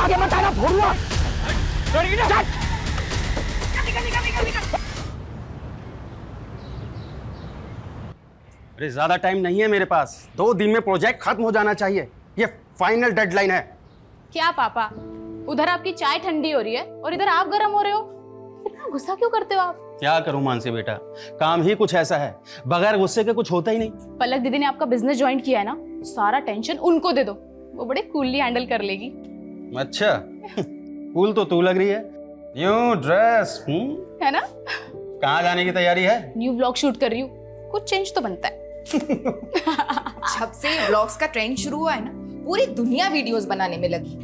आगे मत आना भोरुआ। अरे ज्यादा टाइम नहीं है मेरे पास, 2 दिन में प्रोजेक्ट खत्म हो जाना चाहिए, ये फाइनल डेडलाइन है। क्या पापा, उधर आपकी चाय ठंडी हो रही है और इधर आप गर्म हो रहे हो, इतना गुस्सा क्यों करते हो आप? क्या करूं मानसी बेटा, काम ही कुछ ऐसा है, बगैर गुस्से के कुछ होता ही नहीं। पलक दीदी ने आपका बिजनेस ज्वाइन किया है ना, सारा टेंशन उनको दे दो, वो बड़े कूलली हैंडल कर लेगी। अच्छा कूल तो तू लग रही है, यूं ड्रेस है ना? कहाँ जाने की तैयारी है? न्यू व्लॉग शूट कर रही हूँ, कुछ चेंज तो बनता है। जब से व्लॉग्स का ट्रेंड शुरू हुआ है ना, पूरी दुनिया वीडियोस बनाने में लगी।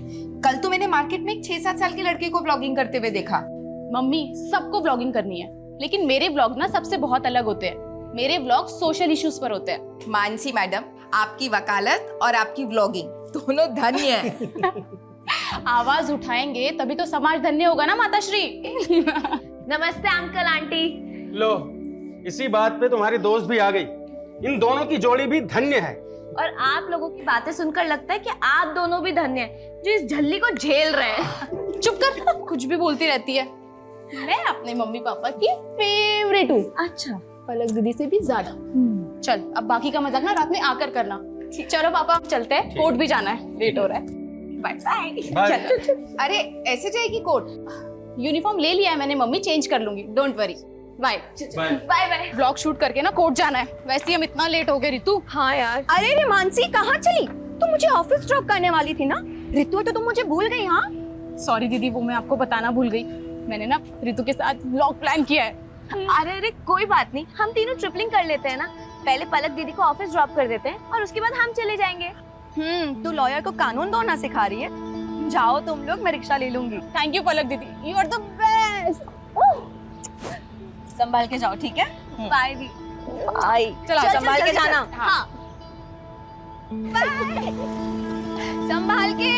कल तो मैंने मार्केट में एक 6-7 साल के लड़के को व्लॉगिंग करते हुए देखा। मम्मी, सबको व्लॉगिंग करनी है, लेकिन मेरे व्लॉग ना सबसे बहुत अलग होते हैं। मेरे व्लॉग सोशल इश्यूज पर होते हैं। मानसी मैडम, आपकी वकालत और आपकी व्लॉगिंग दोनों धन्य है। आवाज उठाएंगे तभी तो समाज धन्य होगा ना माताश्री। नमस्ते अंकल आंटी। लो, इसी बात पे तुम्हारी दोस्त भी आ गई, इन दोनों की जोड़ी भी धन्य है। और आप लोगों की बातें सुनकर लगता है कि आप दोनों भी धन्य हैं जो इस झल्ली को झेल रहे हैं। चुप कर, कुछ भी बोलती रहती है। मैं अपने मम्मी पापा की फेवरेट हूँ। अच्छा, पलक दीदी से भी ज्यादा। चल, अब बाकी का मजाक ना रात में आकर करना। चलो पापा, अब चलते हैं, कोर्ट भी जाना है, लेट हो रहा है। Bye bye. चल। अरे ऐसे जाएगी कोर्ट? यूनिफॉर्म ले लिया है मैंने मम्मी, चेंज कर लूंगी, don't worry. Bye bye bye. Vlog shoot करके ना कोर्ट जाना है, वैसे ही हम इतना लेट हो गए। रितु, हाँ यार। अरे रे मानसी, कहाँ चली? तुम मुझे ऑफिस ड्रॉप करने वाली थी ना? रितु, तो तुम मुझे भूल गई? हाँ सॉरी दीदी, वो मैं आपको बताना भूल गई। मैंने ना रितु के साथ व्लॉग प्लान किया है। अरे अरे कोई बात नहीं, हम तीनों ट्रिपलिंग कर लेते हैं ना। पहले पलक दीदी को ऑफिस ड्रॉप कर देते हैं और उसके बाद हम चले जाएंगे। तू लॉयर को कानून दौड़ना सिखा रही है। जाओ तुम लोग, मैं रिक्शा ले लूंगी। थैंक यू पलक दीदी, यू आर द बेस्ट। संभाल के जाओ, ठीक है? बाय दी। बाय। चलो, संभाल के जाना। हाँ। संभाल के।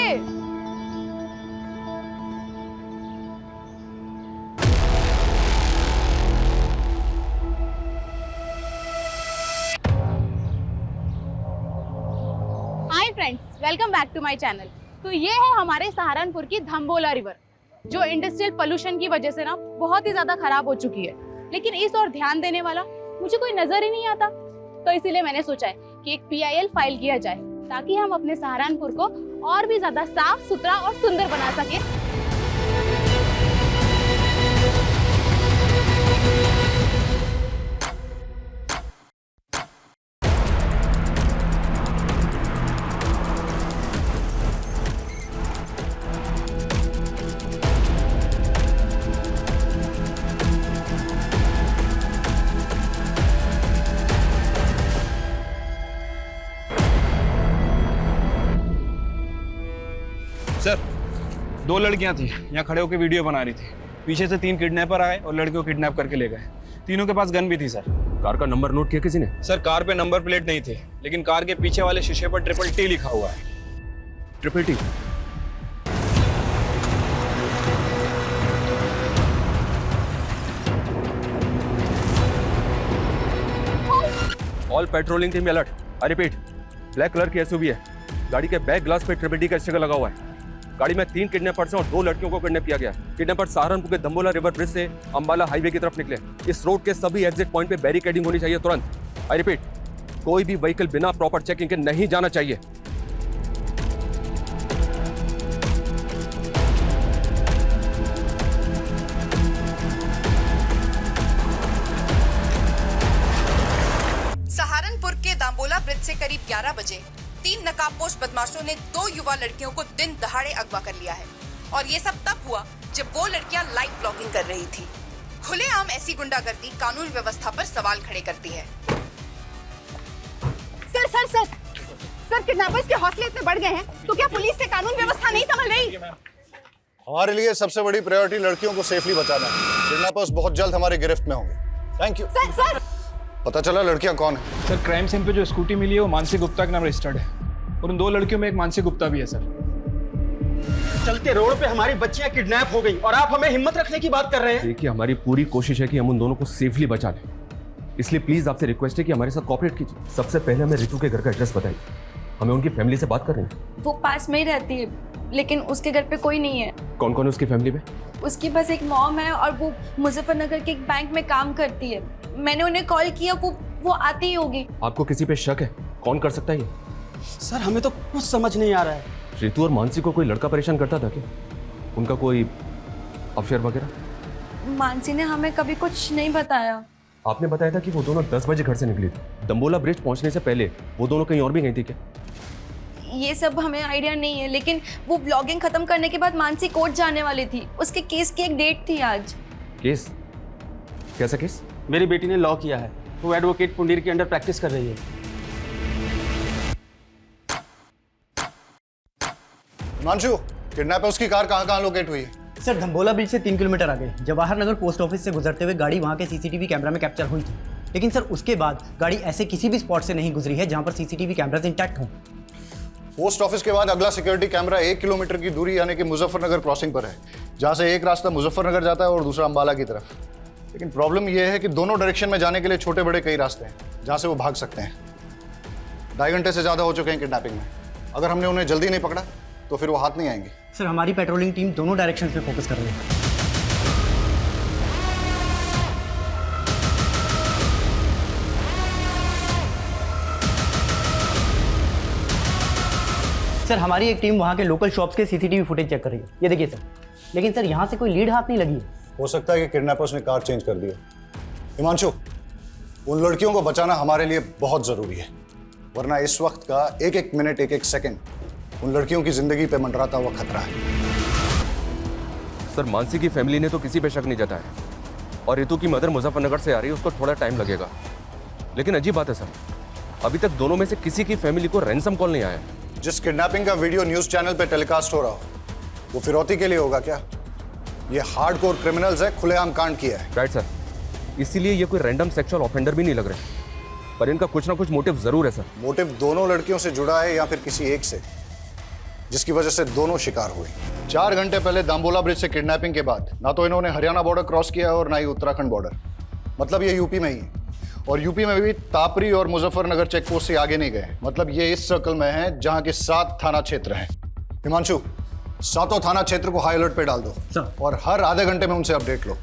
Hi friends, welcome back to my channel. तो ये है हमारे सहारनपुर की धम्बोला रिवर, जो इंडस्ट्रियल पोल्यूशन की वजह से ना बहुत ही ज्यादा खराब हो चुकी है, लेकिन इस ओर ध्यान देने वाला मुझे कोई नजर ही नहीं आता। तो इसीलिए मैंने सोचा है कि एक PIL फाइल किया जाए, ताकि हम अपने सहारनपुर को और भी ज्यादा साफ सुथरा और सुंदर बना सके। सर, 2 लड़कियां थी, यहाँ खड़े होकर वीडियो बना रही थी। पीछे से 3 किडनैपर आए और लड़कियों को किडनैप करके ले गए। तीनों के पास गन भी थी सर। कार का नंबर नोट किया किसी ने? सर, कार पे नंबर प्लेट नहीं थे, लेकिन कार के पीछे वाले शीशे पर TTT लिखा हुआ है। TTT? All patrolling team alert. I repeat, black colour की SUV है, गाड़ी के बैक ग्लास पे TTT का स्टिकर लगा हुआ है। गाड़ी में 3 किडनैपर्स हैं और 2 लड़कियों को किडनैप किया गया। किडनैपर सहारनपुर के धम्बोला रिवर ब्रिज से अंबाला हाईवे की तरफ निकले। इस रोड के सभी एग्जिट पॉइंट पे बैरिकेडिंग होनी चाहिए तुरंत। आई रिपीट, कोई भी व्हीकल बिना प्रॉपर चेकिंग के नहीं जाना चाहिए। सहारनपुर के दाम्बोला ब्रिज से करीब 11 बजे 3 नकाबपोश बदमाशों ने 2 युवा लड़कियों को दिन दहाड़े अगवा कर लिया है। और ये सब तब हुआ जब वो लड़कियां लाइव ब्लॉगिंग कर रही थी। खुलेआम ऐसी गुंडागर्दी कानून व्यवस्था पर सवाल खड़े करती है। Sir sir sir sir, kidnappers के हौसले इतने बढ़ गए हैं, तो क्या पुलिस से कानून व्यवस्था नहीं संभल रही? हमारे लिए सबसे बड़ी प्रायोरिटी लड़कियों को सेफली बचाना है। किडनैपर्स बहुत जल्द हमारी गिरफ्त में होंगे। Thank you. सर सर, पता चला लड़कियां कौन है? सर, क्राइम सीन पे जो स्कूटी मिली है वो मानसी गुप्ता के नाम रजिस्टर्ड है, और उन 2 लड़कियों में एक मानसी गुप्ता भी है सर। चलते रोड पे हमारी बच्चियां किडनैप हो गई और आप हमें हिम्मत रखने की बात कर रहे हैं। देखिए, हमारी पूरी कोशिश है कि हम उन दोनों को सेफली बचा लें, इसलिए प्लीज आपसे रिक्वेस्ट है कि हमारे साथ कोऑपरेट कीजिए। सबसे पहले हमें रितु के घर का एड्रेस बताइए, हमें उनकी फैमिली से बात करनी है। वो पास में ही रहती है, लेकिन उसके घर पे कोई नहीं है। कौन कौन है उसकी फैमिली में? उसकी बस एक मॉम है और वो मुजफ्फरनगर के एक बैंक में काम करती है। मैंने उन्हें कॉल किया, वो आती ही होगी। आपको किसी पे शक है? कौन कर सकता है ये? सर हमें तो कुछ समझ नहीं आ रहा है। रितु और मानसी को कोई लड़का परेशान करता था क्या? उनका कोई अफेयर वगैरह? मानसी ने हमें कभी कुछ नहीं बताया। आपने बताया था कि वो दोनों 10 बजे घर से निकली थी। दंबोला ब्रिज पहुंचने से पहले वो दोनों कहीं और भी गई थी क्या? ये सब हमें आइडिया नहीं है, लेकिन वो ब्लॉगिंग खत्म करने के बाद मानसी कोर्ट जाने वाली थी। उसके केस की एक डेट थी आज। केस? कैसा केस? मेरी बेटी ने लॉ किया है, वो एडवोकेट पुंडीर के अंडर प्रैक्टिस कर रही है। हिमांशु, किडनैपर्स की कार कहाँ लोकेट हुई है? सर धम्बोला ब्रिज से 3 किलोमीटर आगे जवाहर नगर पोस्ट ऑफिस से गुजरते हुए गाड़ी वहां के सीसीटीवी कैमरा में कैप्चर हुई थी। लेकिन सर उसके बाद गाड़ी ऐसे किसी भी स्पॉट से नहीं गुजरी है जहां पर सीसीटीवी कैमरास इंटैक्ट हों। पोस्ट ऑफिस के बाद अगला सिक्योरिटी कैमरा 1 किलोमीटर की दूरी यानी कि मुजफ्फरनगर क्रॉसिंग पर है, जहां से एक रास्ता मुजफ्फरनगर जाता है और दूसरा अंबाला की तरफ। लेकिन प्रॉब्लम यह है कि दोनों डायरेक्शन में जाने के लिए छोटे बड़े कई रास्ते हैं जहां से वो भाग सकते हैं। 2.5 घंटे से ज़्यादा हो चुके हैं किडनैपिंग में। अगर हमने उन्हें जल्दी नहीं पकड़ा तो फिर वो हाथ नहीं आएंगे। सर हमारी पेट्रोलिंग टीम दोनों डायरेक्शंस में फोकस कर रही है। सर हमारी एक टीम वहाँ के लोकल शॉप्स के सीसीटीवी फुटेज चेक कर रही है। ये देखिए सर। लेकिन सर यहाँ से कोई लीड हाथ नहीं लगी है। हो सकता है कि किडनैपर्स ने कार चेंज कर दी है। हिमांशु, उन लड़कियों को बचाना हमारे लिए बहुत जरूरी है, वरना इस वक्त का एक एक मिनट एक एक सेकंड उन लड़कियों की जिंदगी पे मंडराता हुआ खतरा है। सर मानसी की फैमिली ने तो किसी पे शक नहीं जताया और रितु की मदर मुजफ्फरनगर से आ रही है, उसको थोड़ा टाइम लगेगा। लेकिन अजीब बात है सर, अभी तक दोनों में से किसी की फैमिली को रैंसम कॉल नहीं आया। जिस किडनैपिंग का वीडियो न्यूज चैनल पे टेलीकास्ट हो रहा हो वो फिरौती के लिए होगा क्या? ये हार्डकोर क्रिमिनल्स है, खुलेआम कांड किया है। राइट सर, इसीलिए ये कोई रैंडम सेक्सुअल ऑफेंडर भी नहीं लग रहे, पर इनका कुछ ना कुछ मोटिव जरूर है सर। मोटिव दोनों लड़कियों से जुड़ा है या फिर किसी एक से, जिसकी वजह से दोनों शिकार हुए। 4 घंटे पहले दाम्बोला ब्रिज से किडनैपिंग के बाद ना तो इन्होंने हरियाणा बॉर्डर क्रॉस किया और ना ही उत्तराखंड बॉर्डर, मतलब ये यूपी में ही है। और यूपी में भी तापरी और मुजफ्फरनगर चेक पोस्ट से आगे नहीं गए, मतलब ये इस सर्कल में है जहां के 7 थाना क्षेत्र हैं। हिमांशु, 7 थाना क्षेत्र को हाई अलर्ट पे डाल दो सर। और हर आधे घंटे में उनसे अपडेट लो।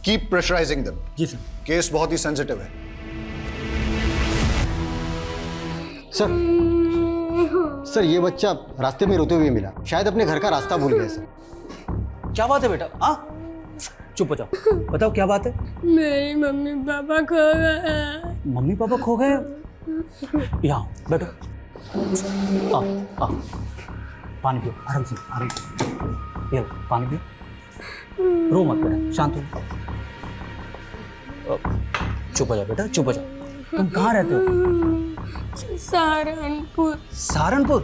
Keep pressurising them. जी सर। केस बहुत ही सेंसिटिव है। सर ये बच्चा रास्ते में रोते हुए मिला, शायद अपने घर का रास्ता भूल गया सर। क्या बात है बेटा? चुप हो जाओ, बताओ क्या बात है? मेरी मम्मी पापा खो गए। मम्मी पापा खो गए? यहाँ बैठो। पानी पियो, आराम से आराम से। ये लो, पानी पियो। रो मत बेटा, शांत हो। चुप हो जाओ बेटा, चुप हो जाओ। तुम कहाँ रहते हो? सहारनपुर। सहारनपुर?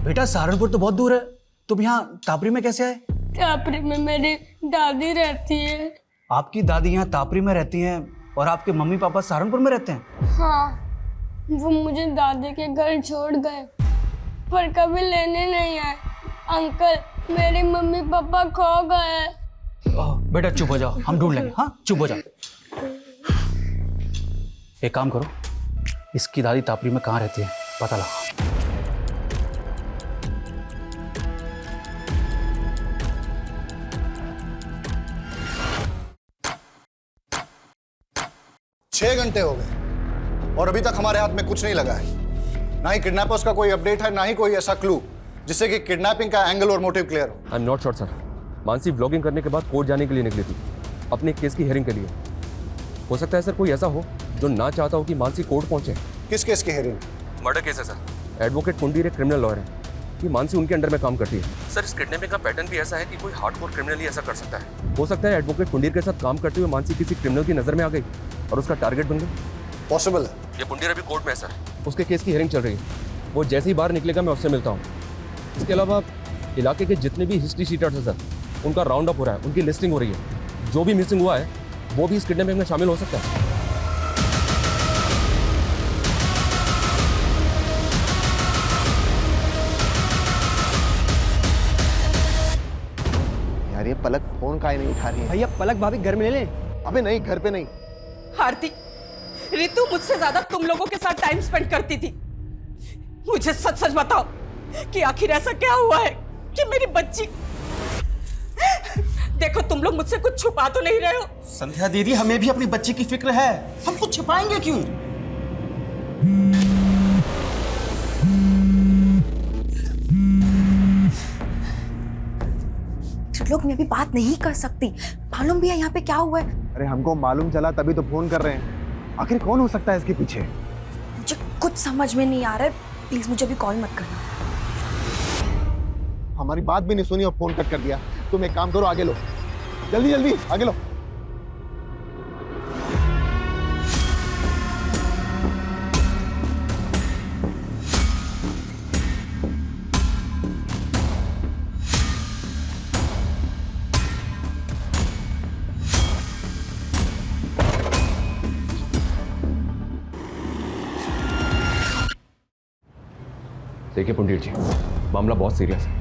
बेटा सहारनपुर तो बहुत दूर है, तुम यहाँ तापरी में कैसे आए? तापरी में मेरी दादी रहती है। आपकी दादी यहाँ तापरी में रहती हैं और आपके मम्मी पापा सहारनपुर में रहते हैं? हाँ, वो मुझे दादी के घर छोड़ गए पर कभी लेने नहीं आए। अंकल, मेरे मम्मी पापा खो गए। बेटा चुप हो जाओ, हम ढूंढ लेंगे। हाँ चुप हो जाओ। एक काम करो, इसकी दादी तापरी में कहाँ रहती है पता लगाओ। 6 घंटे हो गए और अभी तक हमारे हाथ में कुछ नहीं लगा है। ना ही किडनैपर्स का कोई अपडेट है, ना ही कोई ऐसा क्लू जिससे कि किडनैपिंग का एंगल और मोटिव क्लियर हो। I am not sure sir. Mansi blogging करने के बाद कोर्ट जाने के लिए निकली थी, अपने केस की हियरिंग के लिए। हो सकता है सर कोई ऐसा हो जो ना चाहता हो कि मानसी कोर्ट पहुंचे। किस केस की हियरिंग? मर्डर केस है सर। एडवोकेट पुंडीर एक क्रिमिनल लॉयर है, कि मानसी उनके अंडर में काम करती है। सर इस किडनैपिंग का पैटर्न भी ऐसा है कि कोई हार्डकोर क्रिमिनल ही ऐसा कर सकता है। हो सकता है एडवोकेट पुंडीर के साथ काम करते हुए मानसी किसी क्रिमिनल की नजर में आ गई और उसका टारगेट बन गई। पॉसिबल है। ये पुंडीर अभी कोर्ट में है सर, उसके केस की हियरिंग चल रही है। वो जैसे ही बाहर निकलेगा मैं उससे मिलता हूँ। इसके अलावा इलाके के जितने भी हिस्ट्री शीटर्स हैं सर, उनका राउंड अप हो रहा है, उनकी लिस्टिंग हो रही है। जो भी मिसिंग हुआ है वो भी इस किडनैपिंग में शामिल हो सकता है। यार ये पलक फोन काहे नहीं उठा रही है? भैया पलक भाभी घर में ले ले। अबे नहीं, घर पे नहीं। आरती, रितु मुझसे ज्यादा तुम लोगों के साथ टाइम स्पेंड करती थी। मुझे सच सच बताओ कि आखिर ऐसा क्या हुआ है कि मेरी बच्ची। देखो तुम लोग मुझसे कुछ छुपा तो नहीं रहे हो। संध्या दीदी, हमें भी अपनी बच्ची की फिक्र है, हम कुछ छिपाएंगे क्यों? लोग मैं भी बात नहीं कर सकती, मालूम भी है यहाँ पे क्या हुआ है। अरे हमको मालूम चला तभी तो फोन कर रहे हैं। आखिर कौन हो सकता है इसके पीछे? मुझे कुछ समझ में नहीं आ रहा है, प्लीज मुझे अभी कॉल मत करना। हमारी बात भी नहीं सुनी और फोन कट कर दिया। तुम एक काम करो, आगे लो, जल्दी जल्दी आगे लो। देखिए पंडित जी, मामला बहुत सीरियस है।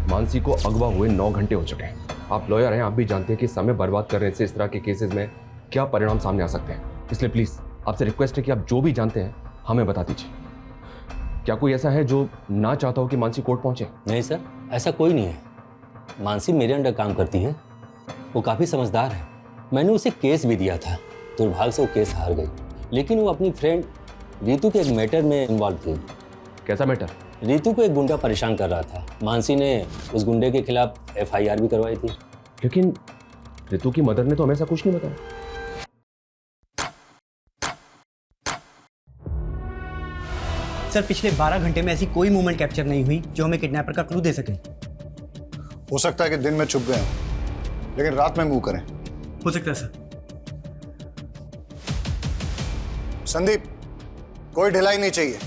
मानसी को अगवा हुए 9 घंटे हो चुके हैं। आप लॉयर हैं, आप भी जानते हैं कि समय बर्बाद करने से इस तरह के केसेस में क्या परिणाम सामने आ सकते हैं। इसलिए प्लीज़ आपसे रिक्वेस्ट है कि आप जो भी जानते हैं हमें बता दीजिए। क्या कोई ऐसा है जो ना चाहता हो कि मानसी कोर्ट पहुंचे? नहीं सर, ऐसा कोई नहीं है। मानसी मेरे अंडर काम करती है, वो काफ़ी समझदार है। मैंने उसे केस भी दिया था, दुर्भाग्य से वो केस हार गई। लेकिन वो अपनी फ्रेंड रीतू के एक मैटर में इन्वॉल्व थी। कैसा मैटर? रीतू को एक गुंडा परेशान कर रहा था। मानसी ने उस गुंडे के खिलाफ FIR भी करवाई थी। लेकिन रीतू की मदर ने तो हमें ऐसा कुछ नहीं बताया। सर पिछले 12 घंटे में ऐसी कोई मूवमेंट कैप्चर नहीं हुई जो हमें किडनैपर का क्लू दे सके। हो सकता है कि दिन में छुप गए हों, लेकिन रात में मूव करें। हो सकता है सर। संदीप, कोई ढिलाई नहीं चाहिए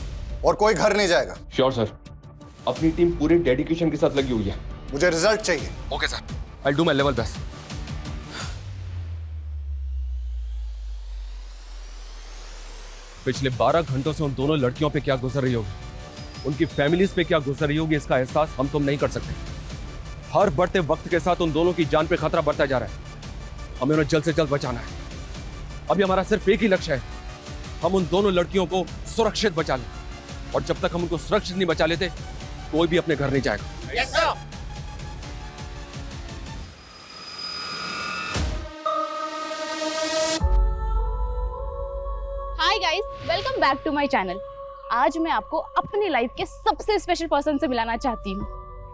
और कोई घर नहीं जाएगा। श्योर सर, अपनी टीम पूरे डेडिकेशन के साथ लगी हुई है। मुझे रिजल्ट चाहिए। Okay sir, I will do my level best. पिछले 12 घंटों से उन दोनों लड़कियों पे क्या गुजर रही होगी, उनकी फैमिलीज पे क्या गुजर रही होगी, इसका एहसास हम तुम नहीं कर सकते। हर बढ़ते वक्त के साथ उन दोनों की जान पे खतरा बढ़ता जा रहा है। हमें उन्हें जल्द से जल्द बचाना है। अभी हमारा सिर्फ एक ही लक्ष्य है, हम उन दोनों लड़कियों को सुरक्षित बचा लें। और जब तक हम उनको सुरक्षित नहीं बचा लेते, कोई भी अपने घर नहीं जाएगा। Yes sir. Hi guys, welcome back to my channel. आज मैं आपको अपनी लाइफ के सबसे स्पेशल पर्सन से मिलाना चाहती हूँ,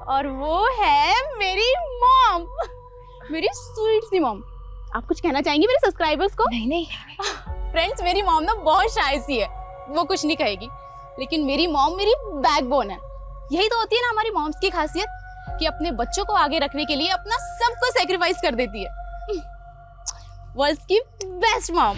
और वो है मेरी मॉम, मेरी स्वीट सी मॉम। आप कुछ कहना चाहेंगी मेरे सब्सक्राइबर्स को? नहीं फ्रेंड्स, मेरी मॉम ना बहुत शाय सी है, वो कुछ नहीं कहेगी, लेकिन मेरी मॉम मेरी बैकबोन है। यही तो होती है ना हमारी मॉम्स की खासियत, कि अपने बच्चों को आगे रखने के लिए अपना सब कुछ सैक्रिफाइस कर देती है। वर्ल्ड्स की बेस्ट मॉम।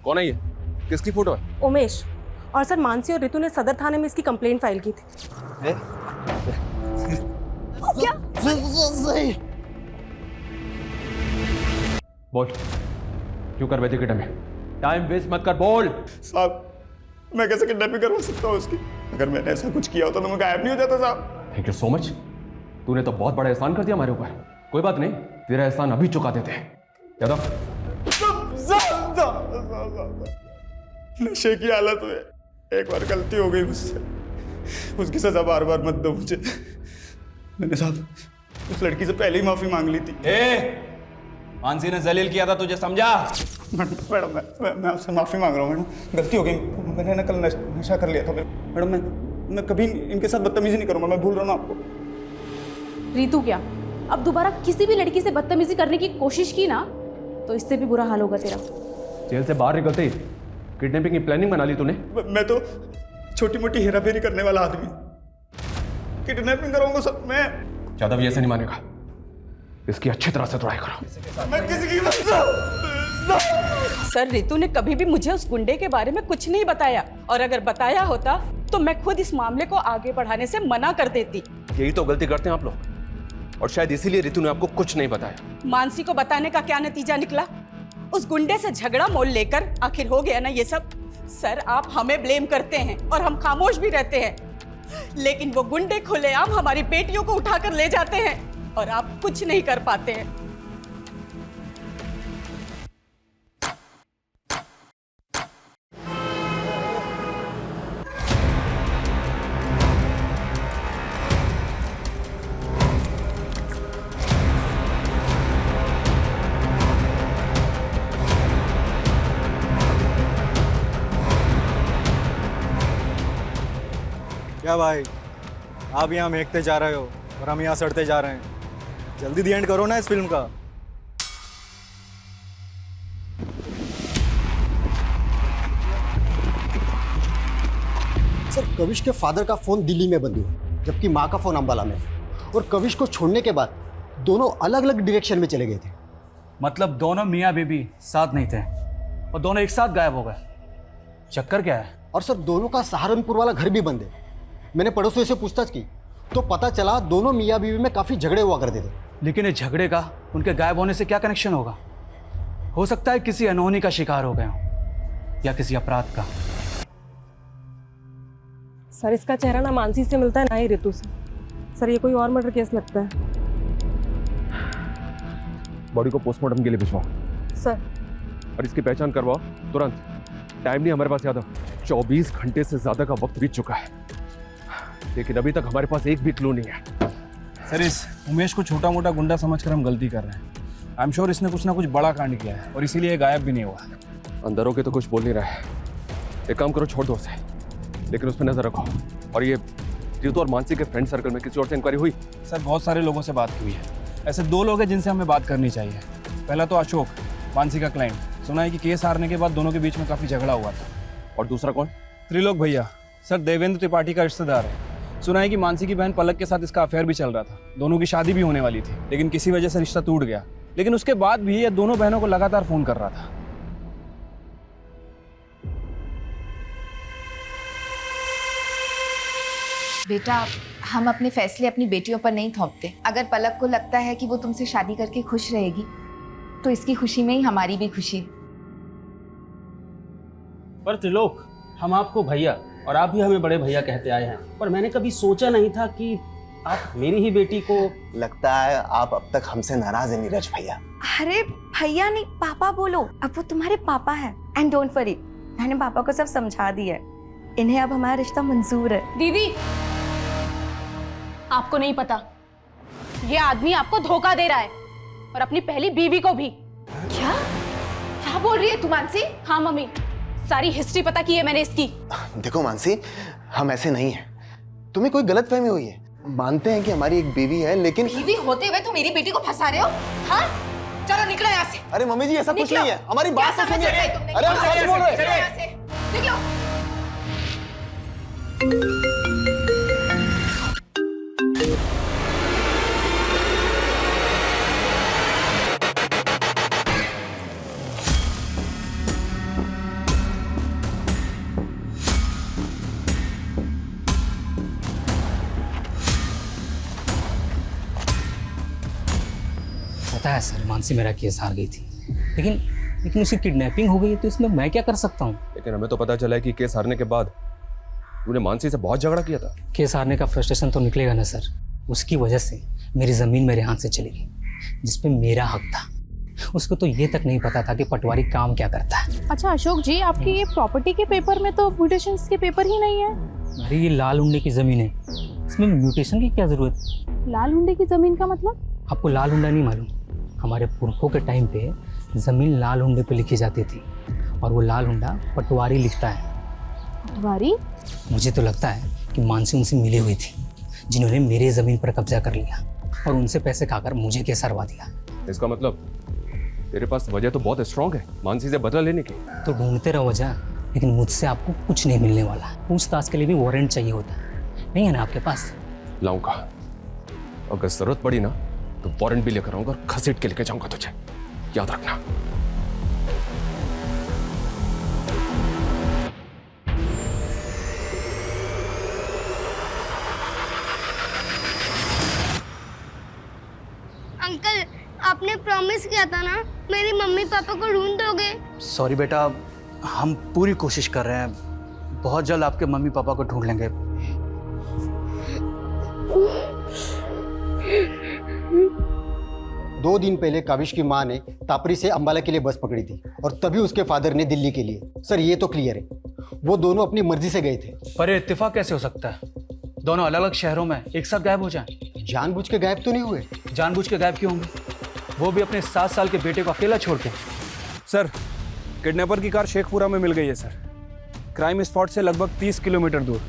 कौन है ये? किसकी फोटो है? उमेश। और सर मानसी और ऋतु ने सदर थाने में इसकी कंप्लेंट फाइल की थी। क्या? बोल, क्यों कर बैठे किडनैप? टाइम वेस्ट मत कर, बोल। साहब, मैं कैसे किडनैपिंग करवा सकता हूँ उसकी? अगर मैंने ऐसा कुछ किया होता तो मैं गायब नहीं हो जाता साहब। Thank you so much. तूने तो बहुत बड़ा एहसान कर दिया हमारे ऊपर। कोई बात नहीं, तेरा एहसान अभी चुका देते हैं। यादव, नशे की हालत में एक बार गलती हो गई मुझसे, उसकी सजा बार बार मत दो मुझे। मैंने साहब उस लड़की से पहले ही माफी मांग ली थी। मानसी ने जलील किया था, तुझे समझा? मैडम मैं आपसे माफी मांग रहा हूँ मैडम, गलती हो गई। मैंने ना कल नशा कर लिया था मैडम। मैं कभी इनके साथ बदतमीजी नहीं करूँगा, मैं भूल रहा हूँ आपको। रीतू क्या, अब दोबारा किसी भी लड़की से बदतमीजी करने की कोशिश की ना, तो इससे भी बुरा हाल होगा तेरा। जेल से बाहर निकलते ही किडनैपिंग की प्लानिंग बना ली तूने? मैं तो छोटी मोटी हेराफेरी करने वाला आदमी, किडनैपिंग करूंगा सब मैं। यादव ये ऐसे नहीं मानेगा, इसकी अच्छी तरह से तोड़ाई करो। मैं किसी की सर ऋतु ने कभी भी मुझे उस गुंडे के बारे में कुछ नहीं बताया, और अगर बताया होता तो मैं खुद इस मामले को आगे बढ़ाने से मना कर देती। यही तो गलती करते हैं आप लोग, और शायद इसीलिए रितु ने आपको कुछ नहीं बताया। मानसी को बताने का क्या नतीजा निकला? उस गुंडे से झगड़ा मोल लेकर आखिर हो गया ना ये सब। सर, आप हमें ब्लेम करते हैं और हम खामोश भी रहते हैं, लेकिन वो गुंडे खुलेआम हमारी बेटियों को उठाकर ले जाते हैं और आप कुछ नहीं कर पाते हैं। क्या भाई, आप यहाँ महकते जा रहे हो और हम यहाँ सड़ते जा रहे हैं। जल्दी दी एंड करो ना इस फिल्म का। सर, कविश के फादर का फोन दिल्ली में बंद हुआ, जबकि माँ का फोन अंबाला में। और कविश को छोड़ने के बाद दोनों अलग अलग डायरेक्शन में चले गए थे। मतलब दोनों मियाँ बीबी साथ नहीं थे और दोनों एक साथ गायब हो गए। चक्कर क्या है? और सर, दोनों का सहारनपुर वाला घर भी बंद है। मैंने पड़ोसियों से पूछताछ की तो पता चला दोनों मियाँ बीवी में काफ़ी झगड़े हुआ करते थे। लेकिन इस झगड़े का उनके गायब होने से क्या कनेक्शन होगा? हो सकता है किसी अनहोनी का शिकार हो गए हों या किसी अपराध का। सर, इसका चेहरा ना मानसी से मिलता है ना ही रितु से। सर, ये कोई और मर्डर केस लगता है। बॉडी को पोस्टमार्टम के लिए भिजवाओ सर। और इसकी पहचान करवाओ तुरंत। टाइम नहीं हमारे पास ज़्यादा, 24 घंटे से ज़्यादा का वक्त बीत चुका है, लेकिन अभी तक हमारे पास एक भी क्लू नहीं है। सर, इस उमेश को छोटा मोटा गुंडा समझकर हम गलती कर रहे हैं। आई एम श्योर इसने कुछ ना कुछ बड़ा कांड किया है और इसीलिए गायब भी नहीं हुआ। अंदर होके तो कुछ बोल नहीं रहा है। एक काम करो, छोड़ दो उसे, लेकिन उस पर नजर रखो। और ये रितु और मानसी के फ्रेंड सर्कल में किसी और से इंक्वायरी हुई? सर, बहुत सारे लोगों से बात हुई है। ऐसे 2 लोग हैं जिनसे हमें बात करनी चाहिए। पहला तो अशोक, मानसी का क्लाइंट। सुना है कि केस हारने के बाद दोनों के बीच में काफ़ी झगड़ा हुआ था। और दूसरा कौन? त्रिलोक भैया। सर, देवेंद्र त्रिपाठी का रिश्तेदार है। सुना है कि मानसी की बहन पलक के साथ इसका अफेयर भी चल रहा था। दोनों की शादी भी होने वाली थी, लेकिन किसी वजह से रिश्ता टूट गया। लेकिन उसके बाद भी ये दोनों बहनों को लगातार फोन कर रहा था। बेटा, हम अपने फैसले अपनी बेटियों पर नहीं थोपते। अगर पलक को लगता है कि वो तुमसे शादी करके खुश रहेगी, तो इसकी खुशी में ही हमारी भी खुशी है। पर त्रिलोक, हम आपको भैया और आप भी हमें बड़े भैया कहते आए हैं, पर मैंने कभी सोचा नहीं था कि आप मेरी ही बेटी को। लगता है आप अब तक हमसे नाराज हैं नीरज भैया। अरे भैया नहीं, पापा बोलो। अब वो तुम्हारे पापा है। एंड डोंट वरी, मैंने पापा को सब समझा दिया है। इन्हें अब हमारा रिश्ता मंजूर है। दीदी, आपको नहीं पता, ये आदमी आपको धोखा दे रहा है और अपनी पहली बीवी को भी। क्या क्या बोल रही है तू मानसी? हाँ मम्मी, सारी हिस्ट्री पता की है मैंने इसकी। देखो मानसी, हम ऐसे नहीं हैं। तुम्हें कोई गलतफहमी हुई है। मानते हैं कि हमारी एक बीवी है, लेकिन बीवी होते हुए तुम मेरी बेटी को फंसा रहे हो? हाँ, चलो निकलो यहाँ से। अरे मम्मी जी, ऐसा कुछ नहीं है। हमारी बात तो सुनिए। अरे हम सच बोल रहे हैं। निकलो। पता है सर, मानसी मेरा केस हार गई थी, लेकिन उसकी किडनैपिंग हो गई, तो इसमें मैं क्या कर सकता हूँ? लेकिन हमें तो पता चला है कि केस हारने के बाद तूने मानसी से बहुत झगड़ा किया था। केस हारने का फ्रस्ट्रेशन तो निकलेगा ना सर। उसकी वजह से मेरी ज़मीन मेरे हाथ से चली गई, जिसपे मेरा हक था। उसको तो ये तक नहीं पता था कि पटवारी काम क्या करता है। अच्छा अशोक जी, आपकी ये प्रॉपर्टी के पेपर में तो म्यूटेशंस के पेपर ही नहीं है। अरे ये लाल हुंडे की ज़मीन है, इसमें म्यूटेशन की क्या ज़रूरत? लाल हुंडे की ज़मीन का मतलब? आपको लाल हुंडा नहीं मालूम? हमारे पुरखों के टाइम पे ज़मीन लाल हुंडे पे लिखी जाती थी, और वो लाल हुंडा पटवारी लिखता है। पटवारी? मुझे तो लगता है कि मानसी उनसे मिली हुई थी, जिन्होंने मेरी ज़मीन पर कब्जा कर लिया और उनसे पैसे खाकर मुझे केस हरवा दिया। इसका मतलब तेरे पास वजह तो बहुत स्ट्रांग है मानसी से बदला लेने की। तो ढूंढते रहो वजह, लेकिन मुझसे आपको कुछ नहीं मिलने वाला। पूछताछ के लिए भी वारंट चाहिए होता है, नहीं है ना आपके पास? लाऊंगा, अगर जरूरत पड़ी ना तो वारंट भी लेकर आऊंगा और घसीट के लेके जाऊंगा तुझे, याद रखना। आपने प्रॉमिस किया था ना, मेरी मम्मी पापा को ढूंढ दोगे। सॉरी बेटा, हम पूरी कोशिश कर रहे हैं। बहुत जल्द आपके मम्मी पापा को ढूंढ लेंगे। दो दिन पहले काविश की माँ ने तापरी से अंबाला के लिए बस पकड़ी थी और तभी उसके फादर ने दिल्ली के लिए। सर ये तो क्लियर है, वो दोनों अपनी मर्जी से गए थे। पर ये इत्तेफाक कैसे हो सकता है? दोनों अलग अलग शहरों में एक साथ गायब हो जाएं। जानबूझ के गायब तो नहीं हुए। जानबूझ के गायब क्यों होंगे? वो भी अपने 7 साल के बेटे को अकेला छोड़ के। सर, किडनैपर की कार शेखपुरा में मिल गई है सर, क्राइम स्पॉट से लगभग 30 किलोमीटर दूर।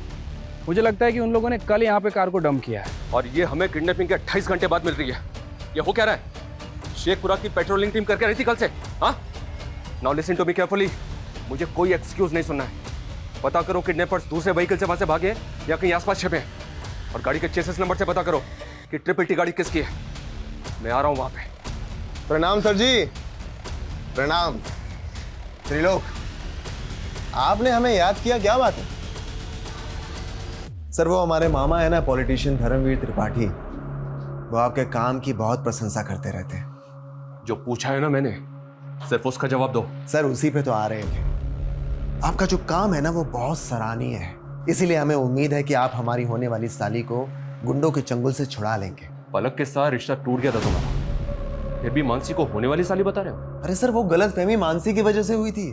मुझे लगता है कि उन लोगों ने कल यहाँ पे कार को डंप किया है। और ये हमें किडनैपिंग के 28 घंटे बाद मिल रही है। ये हो क्या रहा है? शेखपुरा की पेट्रोलिंग टीम करके रही थी कल से। हाँ, now listen to me carefully. मुझे कोई एक्सक्यूज नहीं सुनना है। पता करो किडनैपर्स दूसरे व्हीकल से वहां से भागे या कहीं आसपास छिपे हैं, और गाड़ी के चेसिस नंबर से पता करो कि ट्रिपल टी गाड़ी किसकी है। मैं आ रहा हूं वहां पे। प्रणाम सर जी। प्रणाम त्रिलोक, आपने हमें याद किया, क्या बात है? सर वो हमारे मामा है ना, पॉलिटिशियन धर्मवीर त्रिपाठी, वो आपके काम की बहुत प्रशंसा करते रहते हैं। जो पूछा है ना मैंने, सिर्फ उसका जवाब दो। सर उसी पे तो आ रहे थे। आपका जो काम है ना वो बहुत सराहनीय है, इसीलिए हमें उम्मीद है कि आप हमारी होने वाली साली को गुंडों के चंगुल से छुड़ा लेंगे। पलक के साथ रिश्ता टूट गया था तुम्हारा, फिर भी मानसी को होने वाली साली बता रहे हो? अरे सर वो गलतफहमी मानसी की वजह से हुई थी,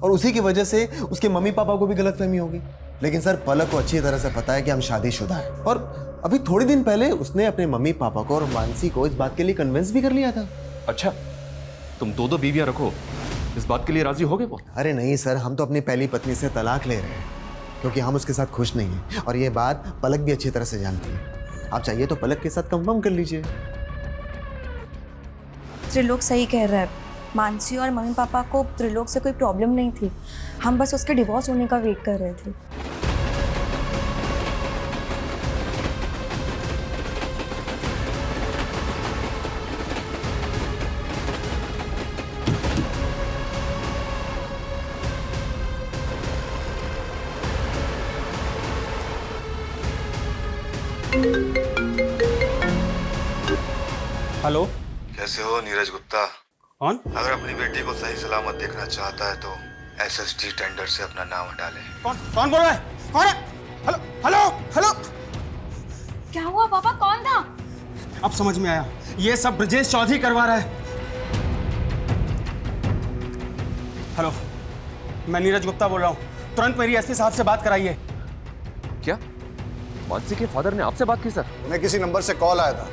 और उसी की वजह से उसके मम्मी पापा को भी गलतफहमी होगी। लेकिन सर पलक को अच्छी तरह से पता है कि हम शादीशुदा हैं, और अभी थोड़ी दिन पहले उसने अपने मम्मी पापा को और मानसी को इस बात के लिए कन्विंस भी कर लिया था। अच्छा, तुम दो बीवियां रखो, इस बात के लिए राजी हो गए वो? अरे नहीं सर, हम तो अपनी पहली पत्नी से तलाक ले रहे हैं क्योंकि हम उसके साथ खुश नहीं हैं, और ये बात पलक भी अच्छी तरह से जानती है। आप चाहिए तो पलक के साथ कंफर्म कर लीजिए। त्रिलोक सही कह रहा है। मानसी और मम्मी पापा को त्रिलोक से कोई प्रॉब्लम नहीं थी, हम बस उसके डिवोर्स होने का वेट कर रहे थे। हेलो, कैसे हो नीरज गुप्ता? कौन? अगर अपनी बेटी को सही सलामत देखना चाहता है तो एसएसटी टेंडर से अपना नाम हटा ले। कौन बोल रहा है? कौन है? Hello hello hello. क्या हुआ पापा, कौन था? अब समझ में आया, ये सब ब्रजेश चौधरी करवा रहा है। हेलो, मैं नीरज गुप्ता बोल रहा हूँ, तुरंत मेरी एसपी साहब से बात कराइए। क्या मानसी के फादर ने आपसे बात की? सर उन्हें किसी नंबर से कॉल आया था,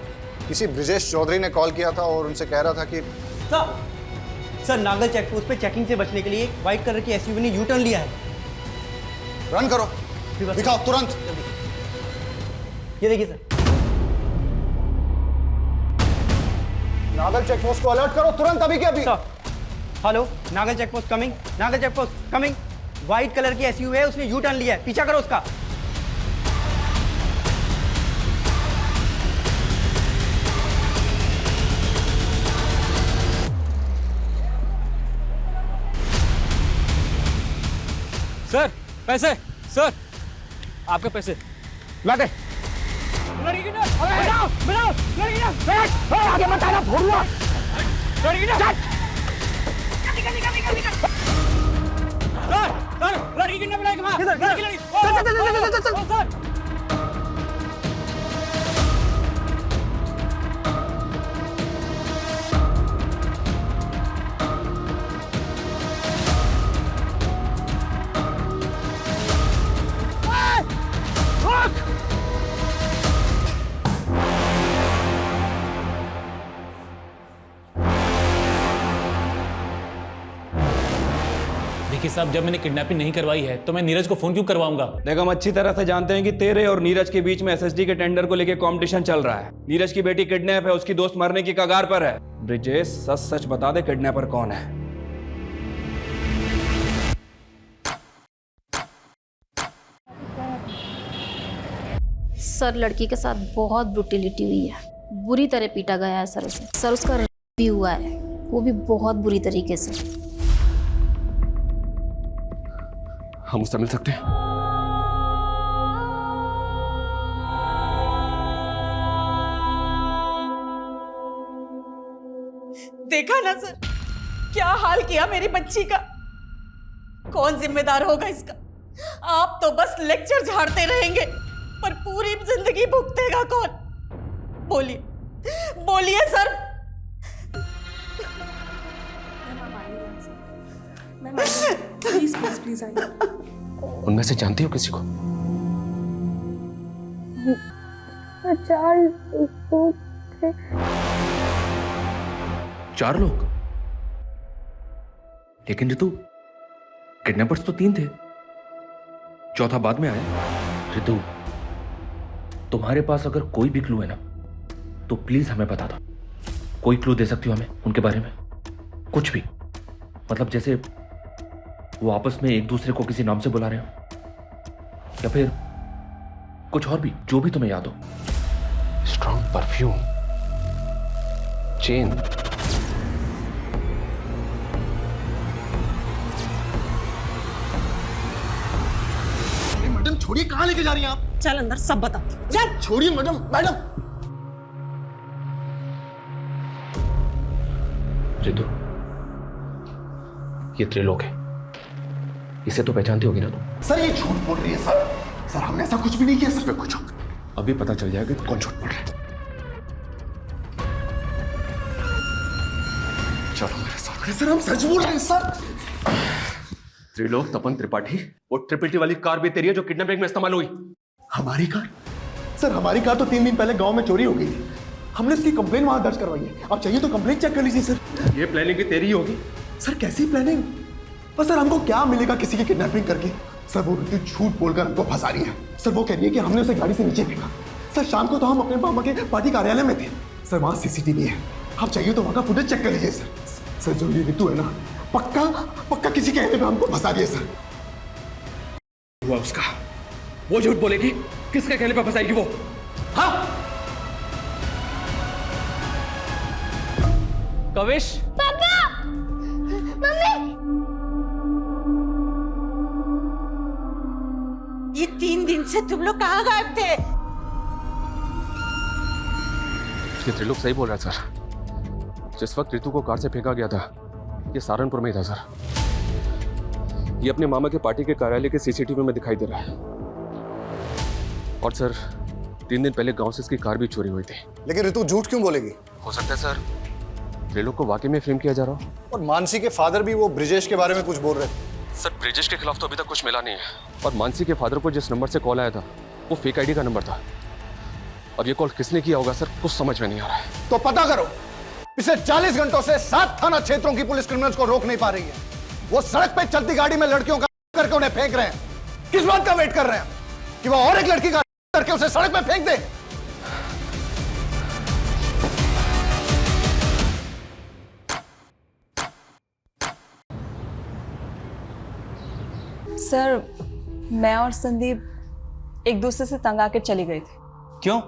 किसी ब्रजेश चौधरी ने कॉल किया था और उनसे कह रहा था कि सर नागल चेक पोस्ट पे चेकिंग से बचने के लिए व्हाइट कलर की एसयूवी ने यू टर्न लिया है। रन करो, दिखाओ तुरंत। ये देखिए सर। नागल चेक पोस्ट को अलर्ट करो तुरंत, अभी के अभी। Hello, Nagal check post coming, Nagal check post coming. White colour की एसयूवी है, उसने यू टर्न लिया है, पीछा करो उसका। सर पैसे, सर आपके पैसे लाटे। लड़की ना बनाओ बनाओ, लड़की ना बैठ, आगे मत आना, भोरुआ लड़की ना चल सर लड़की किडनैप लाइक मां लड़की चल सर। देखिए साहब, जब मैंने किडनैपिंग नहीं करवाई है तो मैं नीरज को फोन क्यों करवाऊंगा? देख, हम अच्छी तरह से जानते हैं कि तेरे और नीरज के बीच में एसएसडी के टेंडर को लेकर कंपटीशन चल रहा है। नीरज की बेटी किडनैप है, उसकी दोस्त मरने की कगार पर है। ब्रिजेश सच सच बता दे, किडनैपर कौन है? सर लड़की के साथ बहुत ब्रुटिलिटी हुई है, बुरी तरह पीटा गया है सर उसे। सर उसका रेप भी हुआ है, वो भी बहुत बुरी तरीके से। हम उससे मिल सकते हैं? देखा ना सर, क्या हाल किया मेरी बच्ची का। कौन जिम्मेदार होगा इसका? आप तो बस लेक्चर झाड़ते रहेंगे, पर पूरी जिंदगी भुगतेगा कौन? बोलिए बोलिए सर। प्लीज प्लीज प्लीज आइए। उनमें से जानती हो किसी को? 4 लोग थे। 4 लोग? लेकिन रितु, किडनैपर्स तो 3 थे, चौथा बाद में आया। रितु, तुम्हारे पास अगर कोई भी क्लू है ना, तो प्लीज हमें बता दो। कोई क्लू दे सकती हो हमें उनके बारे में? कुछ भी, मतलब जैसे वो आपस में एक दूसरे को किसी नाम से बुला रहे हो, या फिर कुछ और भी, जो भी तुम्हें याद हो। स्ट्रॉन्ग परफ्यूम, चेन, मैडम छोड़िए, कहाँ लेके जा रही हैं आप? चल अंदर, सब बता। चल छोड़िए मैडम। मैडम रितु, ये त्रिलोक है, इसे तो पहचानती होगी ना तुम? सर ये झूठ बोल रही है सर। सर हमने ऐसा कुछ भी नहीं किया सर। पे कुछ अभी पता चल जाएगा कि कौन झूठ बोल रहा है। चलो मेरे साथ। सर हम सच बोल रहे हैं सर। त्रिलोक तपन त्रिपाठी, वो ट्रिपल टी वाली कार भी तेरी है जो किडनैपिंग में इस्तेमाल हुई? हमारी कार? सर हमारी कार तो 3 दिन पहले गांव में चोरी हो गई थी, हमने उसकी कंप्लेन वहां दर्ज करवाई है। आप चाहिए तो कंप्लेन चेक कर लीजिए सर। ये प्लानिंग भी तेरी होगी? सर कैसी प्लानिंग? और सर हमको क्या मिलेगा किसी की किडनैपिंग करके? सर वो रितु झूठ बोलकर हमको फंसा रही है। सर वो कह रही है कि हमने उसे गाड़ी से नीचे फेंका। सर शाम को तो हम अपने मामा के पार्टी कार्यालय में थे। सर वहां सीसीटीवी है, आप चाहिए तो वहां का फुटेज चेक कर लीजिए सर। सर जो ये रितु है ना, पक्का पक्का किसी कहने पे हमको फंसा दिया सर। हुआ उसका, वो झूठ बोलेगी, किसके कहने पे फंसाएगी वो? हाँ कविश, पापा, मम्मी, ये 3 दिन से तुम लोग कहाँ गायब थे? ये त्रिलोक सही बोल रहा है सर। जिस वक्त रितु को कार से फेंका गया था, ये सहारनपुर में ही था सर। ये अपने मामा के पार्टी के कार्यालय के सीसीटीवी में दिखाई दे रहा है। और सर 3 दिन पहले गांव से इसकी कार भी चोरी हुई थी। लेकिन रितु झूठ क्यों बोलेगी? हो सकता है सर त्रिलोक को वाकई में फ्रेम किया जा रहा हो। और मानसी के फादर भी वो ब्रिजेश के बारे में कुछ बोल रहे थे। सर ब्रिजेश के खिलाफ तो अभी तक कुछ मिला नहीं है। और मानसी के फादर को जिस नंबर से कॉल आया था, वो फेक आईडी का नंबर था। अब ये कॉल किसने किया होगा सर, कुछ समझ में नहीं आ रहा है। तो पता करो। पिछले 40 घंटों से 7 थाना क्षेत्रों की पुलिस क्रिमिनल्स को रोक नहीं पा रही है। वो सड़क पे चलती गाड़ी में लड़कियों का करके उन्हें फेंक रहे हैं। किस बात का वेट कर रहे हैं कि वो और एक लड़की का करके उसे सड़क पे फेंक दे? सर मैं और संदीप एक दूसरे से तंग आकर चले गए थे। क्यों?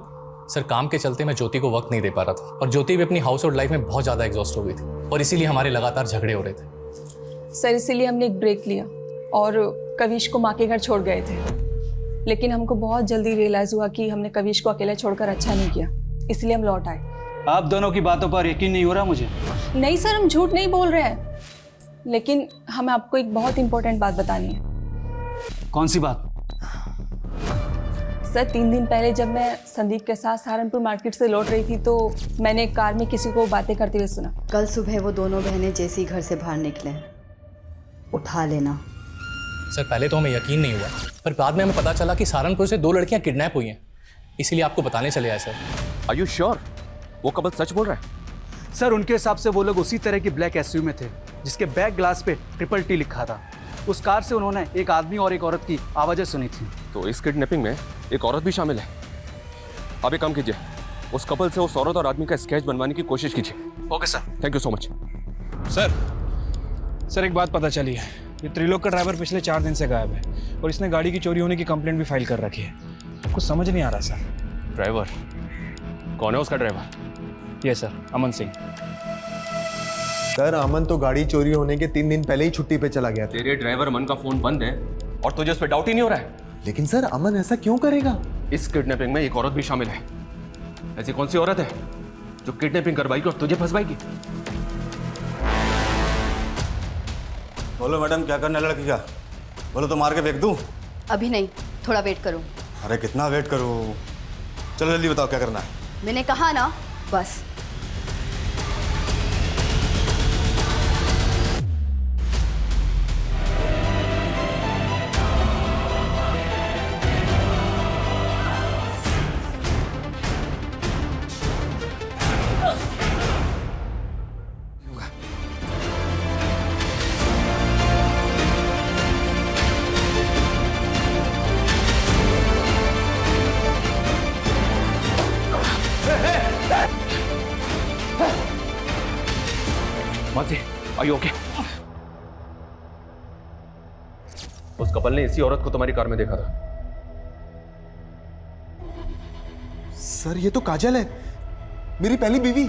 सर काम के चलते मैं ज्योति को वक्त नहीं दे पा रहा था, और ज्योति भी अपनी हाउस होल्ड लाइफ में बहुत ज़्यादा एग्जॉस्ट हो गई थी, और इसीलिए हमारे लगातार झगड़े हो रहे थे। सर इसीलिए हमने एक ब्रेक लिया और कविश को माँ के घर छोड़ गए थे। लेकिन हमको बहुत जल्दी रियलाइज़ हुआ कि हमने कविश को अकेले छोड़कर अच्छा नहीं किया, इसलिए हम लौट आए। आप दोनों की बातों पर यकीन नहीं हो रहा मुझे। नहीं सर, हम झूठ नहीं बोल रहे हैं, लेकिन हमें आपको एक बहुत इंपॉर्टेंट बात बतानी है। कौन सी बात? सर 3 दिन पहले जब मैं संदीप के साथ सहारनपुर मार्केट से लौट रही थी तो मैंने कार में किसी को बातें करते हुए सुना। कल सुबह वो दोनों बहनें जैसे ही घर से बाहर निकले, उठा लेना। सर पहले तो हमें यकीन नहीं हुआ, पर बाद में हमें पता चला कि सहारनपुर से 2 लड़कियां किडनैप हुई हैं, इसीलिए आपको बताने चले आए सर। आर यू श्योर वो कबल सच बोल रहा है? सर उनके हिसाब से वो लोग उसी तरह की ब्लैक एसयूवी में थे जिसके बैक ग्लास पे ट्रिपल टी लिखा था। उस कार से उन्होंने एक आदमी और एक औरत की आवाज़ें सुनी थी। तो इस किडनैपिंग में एक औरत भी शामिल है। अब एक काम कीजिए, उस कपल से उस औरत और आदमी का स्केच बनवाने की कोशिश कीजिए। Okay sir. Thank you so much. Sir एक बात पता चली है, ये त्रिलोक का ड्राइवर पिछले 4 दिन से गायब है, और इसने गाड़ी की चोरी होने की कंप्लेंट भी फाइल कर रखी है। कुछ समझ नहीं आ रहा सर। ड्राइवर कौन है? उसका ड्राइवर? ये सर अमन सिंह। सर अमन तो गाड़ी चोरी होने के 3 दिन पहले ही छुट्टी पे चला गया था। तेरे ड्राइवर अमन का फोन बंद है और तुझे उस पर डाउट ही नहीं हो रहा है? लेकिन सर अमन ऐसा क्यों करेगा? इस किडनैपिंग में एक औरत भी शामिल है। ऐसी कौन सी औरत है जो किडनैपिंग करवाएगी और तुझे फंसवाएगी? बोलो मैडम, क्या करना है लड़की का? बोलो तो मार के फेंक दूं? अभी नहीं, थोड़ा वेट करो। अरे कितना वेट करूं? चलो जल्दी बताओ क्या करना है। मैंने कहा ना, बस। Mansi, are you okay? उस कपल ने इसी औरत को तुम्हारी कार में देखा था। सर ये तो काजल है, मेरी पहली बीवी।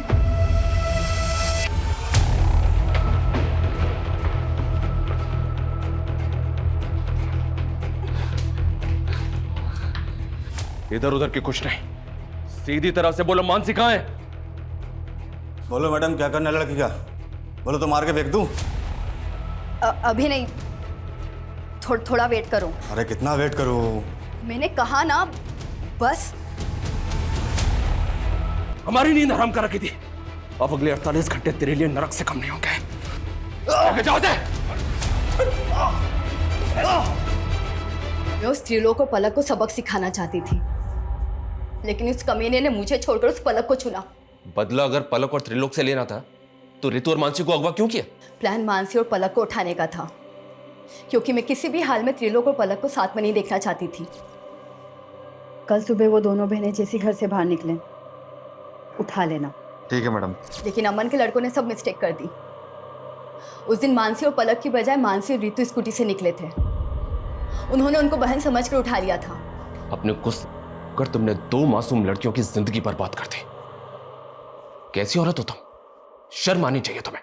इधर उधर की कुछ नहीं, सीधी तरह से बोलो मानसी कहां है? बोलो मैडम, क्या करना है लड़की का? बोलो तो मार के फेंक दूं? अभी नहीं, थोड़ा वेट करो। अरे कितना वेट करूं? मैंने कहा ना, बस। हमारी नींद हराम कर रखी थी, अब अगले 48 घंटे तेरे लिए नरक से कम नहीं होंगे। जाओ से। मैं उस त्रिलोक को पलक को सबक सिखाना चाहती थी, लेकिन उस कमीने ने मुझे छोड़कर उस पलक को चुना। बदला अगर पलक और त्रिलोक से लेना था तो रितु और मानसी को अगवा क्यों किया? प्लान मानसी और पलक को उठाने का था, क्योंकि मैं किसी भी हाल में त्रिलोक और पलक को साथ में नहीं देखना चाहती थी। कल सुबह वो दोनों बहनें जैसी घर से बाहर निकले, उठा लेना। ठीक है मैडम। लेकिन अमन के लड़कों ने सब मिस्टेक कर दी। उस दिन मानसी और पलक की बजाय मानसी और रितु स्कूटी से निकले थे। उन्होंने उनको बहन समझकर उठा लिया था। अपने गुस्से कर तुमने 2 मासूम लड़कियों की जिंदगी बर्बाद कर दी। कैसी औरत हो तुम? शर्म आनी चाहिए तुम्हें।